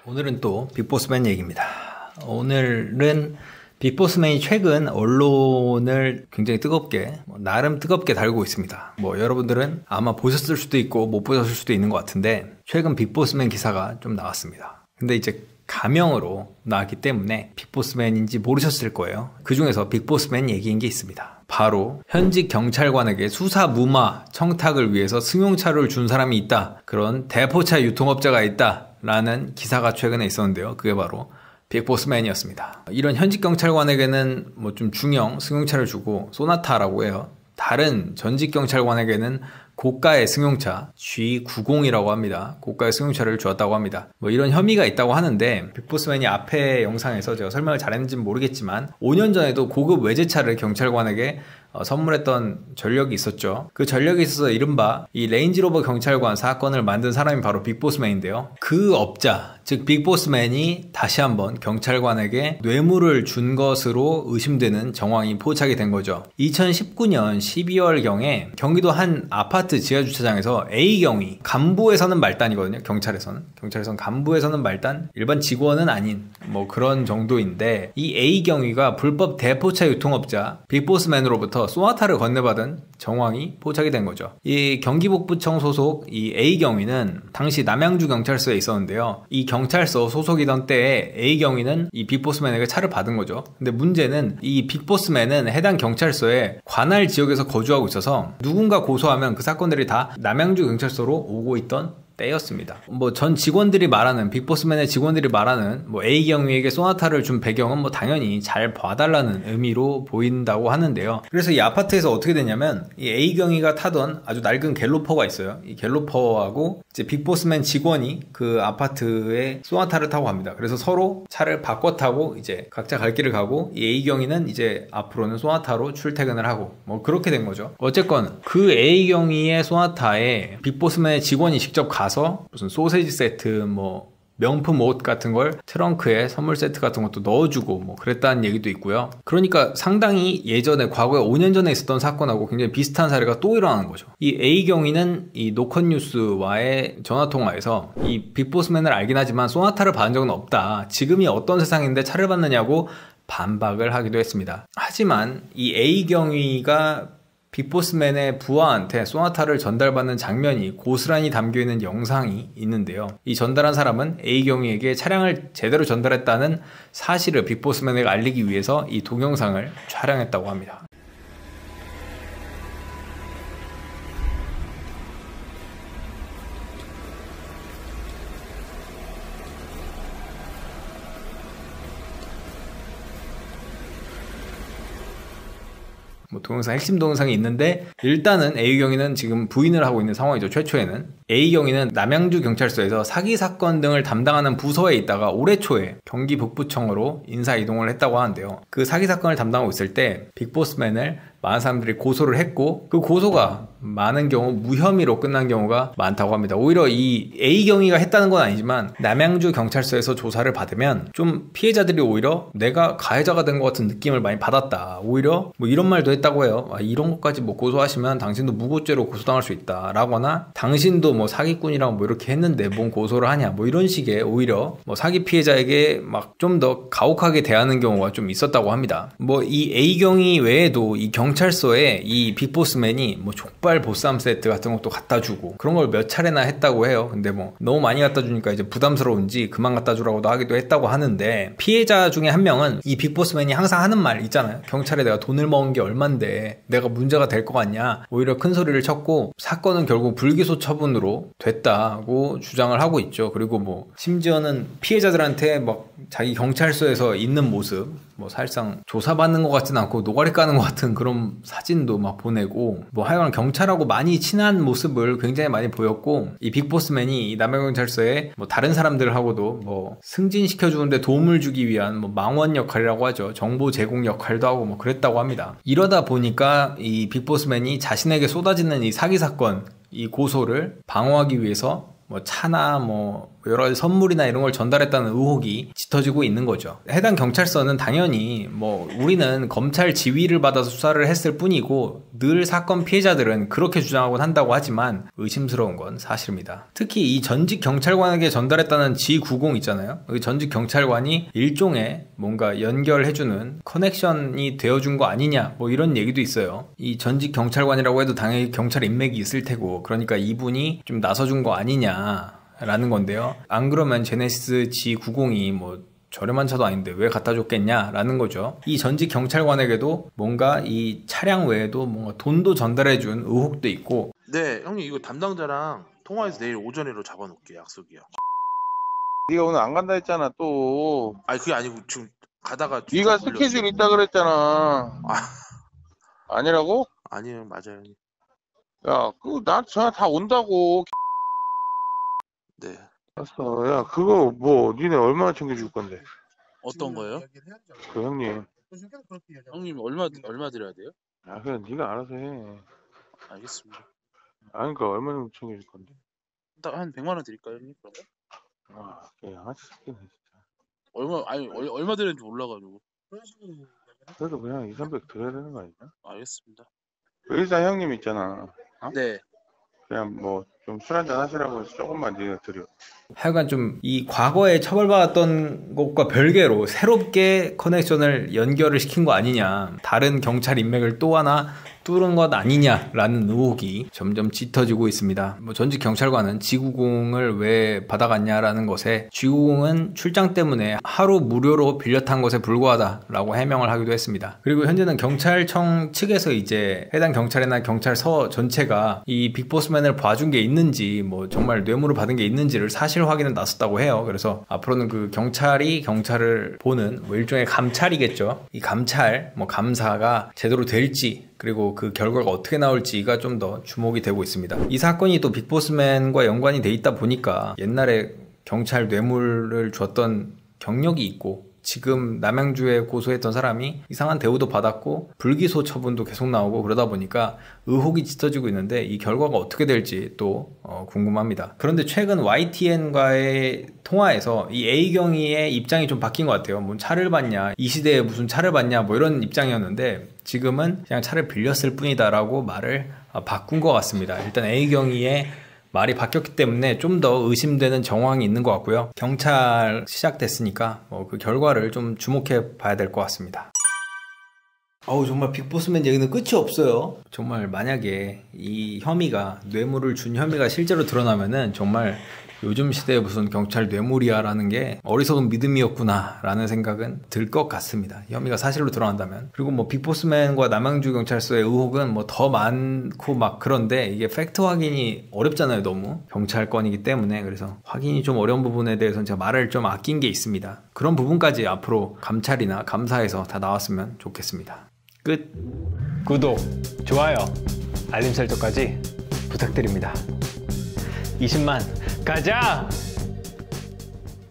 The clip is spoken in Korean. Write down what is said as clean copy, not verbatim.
오늘은 또 빅보스맨 얘기입니다. 오늘은 빅보스맨이 최근 언론을 굉장히 뜨겁게, 나름 뜨겁게 달고 있습니다. 여러분들은 아마 보셨을 수도 있고 못 보셨을 수도 있는 것 같은데 최근 빅보스맨 기사가 좀 나왔습니다. 근데 이제 가명으로 나왔기 때문에 빅보스맨인지 모르셨을 거예요. 그 중에서 빅보스맨 얘기인 게 있습니다. 바로 현직 경찰관에게 수사 무마 청탁을 위해서 승용차를 준 사람이 있다. 그런 대포차 유통업자가 있다. 라는 기사가 최근에 있었는데요. 그게 바로 빅보스맨이었습니다. 이런 현직 경찰관에게는 좀 중형 승용차를 주고 소나타라고 해요. 다른 전직 경찰관에게는 고가의 승용차 G90이라고 합니다. 고가의 승용차를 주었다고 합니다. 이런 혐의가 있다고 하는데 빅보스맨이 앞에 영상에서 제가 설명을 잘했는지는 모르겠지만 5년 전에도 고급 외제차를 경찰관에게 선물했던 전력이 있었죠. 그 전력이 있어서 이른바 이 레인지로버 경찰관 사건을 만든 사람이 바로 빅보스맨인데요. 그 업자, 즉 빅보스맨이 다시 한번 경찰관에게 뇌물을 준 것으로 의심되는 정황이 포착이 된 거죠. 2019년 12월경에 경기도 한 아파트 지하주차장에서 A경위, 간부에서는 말단이거든요. 경찰에서는 간부에서는 말단, 일반 직원은 아닌 그런 정도인데 이 A경위가 불법 대포차 유통업자 빅보스맨으로부터 소나타를 건네받은 정황이 포착이 된 거죠. 이 경기북부청 소속 이 A경위는 당시 남양주 경찰서에 있었는데요. 이 경찰서 소속이던 때에 A경위는 이 빅보스맨에게 차를 받은 거죠. 근데 문제는 이 빅보스맨은 해당 경찰서에 관할 지역에서 거주하고 있어서 누군가 고소하면 그 사건들이 다 남양주 경찰서로 오고 있던 때였습니다. 전 직원들이 말하는, 빅보스맨의 직원들이 말하는 A경위에게 소나타를 준 배경은 당연히 잘 봐달라는 의미로 보인다고 하는데요. 그래서 이 아파트에서 어떻게 됐냐면 이 A경위가 타던 아주 낡은 갤로퍼가 있어요. 이 갤로퍼하고 이제 빅보스맨 직원이 그 아파트에 소나타를 타고 갑니다. 그래서 서로 차를 바꿔 타고 이제 각자 갈 길을 가고 이 A경위는 이제 앞으로는 소나타로 출퇴근을 하고 그렇게 된 거죠. 어쨌건 그 A경위의 소나타에 빅보스맨의 직원이 직접 가서 무슨 소세지 세트, 명품 옷 같은 걸 트렁크에 선물 세트 같은 것도 넣어주고 그랬다는 얘기도 있고요. 그러니까 상당히 예전에 과거에 5년 전에 있었던 사건하고 굉장히 비슷한 사례가 또 일어나는 거죠. 이 A경위는 이 노컷뉴스와의 전화통화에서 이 빅보스맨을 알긴 하지만 소나타를 받은 적은 없다. 지금이 어떤 세상인데 차를 받느냐고 반박을 하기도 했습니다. 하지만 이 A경위가 빅보스맨의 부하한테 소나타를 전달받는 장면이 고스란히 담겨있는 영상이 있는데요. 이 전달한 사람은 A경위에게 차량을 제대로 전달했다는 사실을 빅보스맨에게 알리기 위해서 이 동영상을 촬영했다고 합니다. 동영상 핵심 동영상이 있는데 일단은 A경위는 지금 부인을 하고 있는 상황이죠. 최초에는 A경위는 남양주 경찰서에서 사기 사건 등을 담당하는 부서에 있다가 올해 초에 경기 북부청으로 인사 이동을 했다고 하는데요. 그 사기 사건을 담당하고 있을 때 빅보스맨을 많은 사람들이 고소를 했고 그 고소가 많은 경우 무혐의로 끝난 경우가 많다고 합니다. 오히려 이 A경위가 했다는 건 아니지만 남양주 경찰서에서 조사를 받으면 좀 피해자들이 오히려 내가 가해자가 된 것 같은 느낌을 많이 받았다. 오히려 이런 말도 했다고 해요. 이런 것까지 고소하시면 당신도 무고죄로 고소당할 수 있다 라거나 당신도 사기꾼이랑 이렇게 했는데 뭔 고소를 하냐 이런 식의 오히려 사기 피해자에게 좀 더 가혹하게 대하는 경우가 좀 있었다고 합니다. 이 A경위 외에도 이 경찰서에 이 빅보스맨이 족발 보쌈 세트 같은 것도 갖다 주고 그런 걸 몇 차례나 했다고 해요. 근데 너무 많이 갖다 주니까 이제 부담스러운지 그만 갖다 주라고도 하기도 했다고 하는데 피해자 중에 한 명은 이 빅보스맨이 항상 하는 말 있잖아요. 경찰에 내가 돈을 먹은 게 얼만데 내가 문제가 될 것 같냐 오히려 큰 소리를 쳤고 사건은 결국 불기소 처분으로 됐다고 주장을 하고 있죠. 그리고 심지어는 피해자들한테 자기 경찰서에서 있는 모습 사실상 조사받는 것 같진 않고 노가리 까는 것 같은 그런 사진도 보내고 하여간 경찰하고 많이 친한 모습을 굉장히 많이 보였고 이 빅보스맨이 이 남양경찰서에 다른 사람들하고도 승진시켜주는데 도움을 주기 위한 망원 역할이라고 하죠. 정보 제공 역할도 하고 그랬다고 합니다. 이러다 보니까 이 빅보스맨이 자신에게 쏟아지는 이 사기 사건 이 고소를 방어하기 위해서 차나 여러 가지 선물이나 이런 걸 전달했다는 의혹이 짙어지고 있는 거죠. 해당 경찰서는 당연히 뭐 우리는 검찰 지휘를 받아서 수사를 했을 뿐이고 늘 사건 피해자들은 그렇게 주장하곤 한다고 하지만 의심스러운 건 사실입니다. 특히 이 전직 경찰관에게 전달했다는 G90 있잖아요. 그 전직 경찰관이 일종의 뭔가 연결해주는 커넥션이 되어준 거 아니냐 뭐 이런 얘기도 있어요. 이 전직 경찰관이라고 해도 당연히 경찰 인맥이 있을 테고 그러니까 이분이 좀 나서준 거 아니냐 라는 건데요. 안 그러면 제네시스 G90이 뭐 저렴한 차도 아닌데 왜 갖다 줬겠냐 라는 거죠. 이 전직 경찰관에게도 뭔가 이 차량 외에도 뭔가 돈도 전달해준 의혹도 있고. 네 형님 이거 담당자랑 통화해서 내일 오전에로 잡아놓을게. 약속이야. 네가 오늘 안 간다 했잖아 또. 아니 그게 아니고 지금 가다가 네가 스케줄 있다 그랬잖아. 아니라고? 아니에요 맞아요 형님. 야 그거 나 전화 다 온다고. 네. 알았어. 야 그거 뭐 니네 얼마나 챙겨줄 건데? 어떤 거요? 그 형님. 형님 얼마 드려야 돼요? 야 그냥 네가 알아서 해. 알겠습니다. 아니 그러니까 얼마 정도 챙겨줄 건데? 딱 한 100만 원 드릴까요 형님? 그런 거? 아 양아치 새끼네 진짜. 얼마 드렸는지 몰라가지고. 그래도 그냥 2, 300 드려야 되는 거 아니냐? 알겠습니다. 의사 형님 있잖아. 어? 네. 그냥 뭐 좀 술 한잔 하시라고 해서 조금만 네가 드려. 하여간 좀 이 과거에 처벌받았던 것과 별개로 새롭게 커넥션을 연결을 시킨 거 아니냐, 다른 경찰 인맥을 또 하나 뚫은 것 아니냐라는 의혹이 점점 짙어지고 있습니다. 뭐 전직 경찰관은 G90을 왜 받아갔냐라는 것에 G90은 출장 때문에 하루 무료로 빌려 탄 것에 불과하다라고 해명을 하기도 했습니다. 그리고 현재는 경찰청 측에서 이제 해당 경찰이나 경찰서 전체가 이 빅보스맨을 봐준 게 있는지 뭐 정말 뇌물을 받은 게 있는지를 사실 확인에 나섰다고 해요. 그래서 앞으로는 그 경찰이 경찰을 보는 뭐 일종의 감찰이겠죠. 이 감찰, 뭐 감사가 제대로 될지 그리고 그 결과가 어떻게 나올지가 좀 더 주목이 되고 있습니다. 이 사건이 또 빅보스맨과 연관이 돼 있다 보니까 옛날에 경찰 뇌물을 줬던 경력이 있고 지금 남양주에 고소했던 사람이 이상한 대우도 받았고 불기소 처분도 계속 나오고 그러다 보니까 의혹이 짙어지고 있는데 이 결과가 어떻게 될지 또 궁금합니다. 그런데 최근 YTN과의 통화에서 이 A경위의 입장이 좀 바뀐 것 같아요. 뭐 차를 받냐, 이 시대에 무슨 차를 받냐 뭐 이런 입장이었는데 지금은 그냥 차를 빌렸을 뿐이다 라고 말을 바꾼 것 같습니다. 일단 A경위의 말이 바뀌었기 때문에 좀 더 의심되는 정황이 있는 것 같고요. 경찰 시작됐으니까 그 결과를 좀 주목해 봐야 될 것 같습니다. 정말 빅보스맨 얘기는 끝이 없어요. 정말 만약에 이 혐의가 뇌물을 준 혐의가 실제로 드러나면은 정말 요즘 시대에 무슨 경찰 뇌물이야 라는 게 어리석은 믿음이었구나 라는 생각은 들 것 같습니다. 혐의가 사실로 드러난다면. 그리고 뭐 빅보스맨과 남양주 경찰서의 의혹은 뭐 더 많고 막 그런데 이게 팩트 확인이 어렵잖아요. 너무 경찰권이기 때문에. 그래서 확인이 좀 어려운 부분에 대해서는 제가 말을 좀 아낀 게 있습니다. 그런 부분까지 앞으로 감찰이나 감사에서 다 나왔으면 좋겠습니다. 끝. 구독, 좋아요, 알림 설정까지 부탁드립니다. 20만 가자!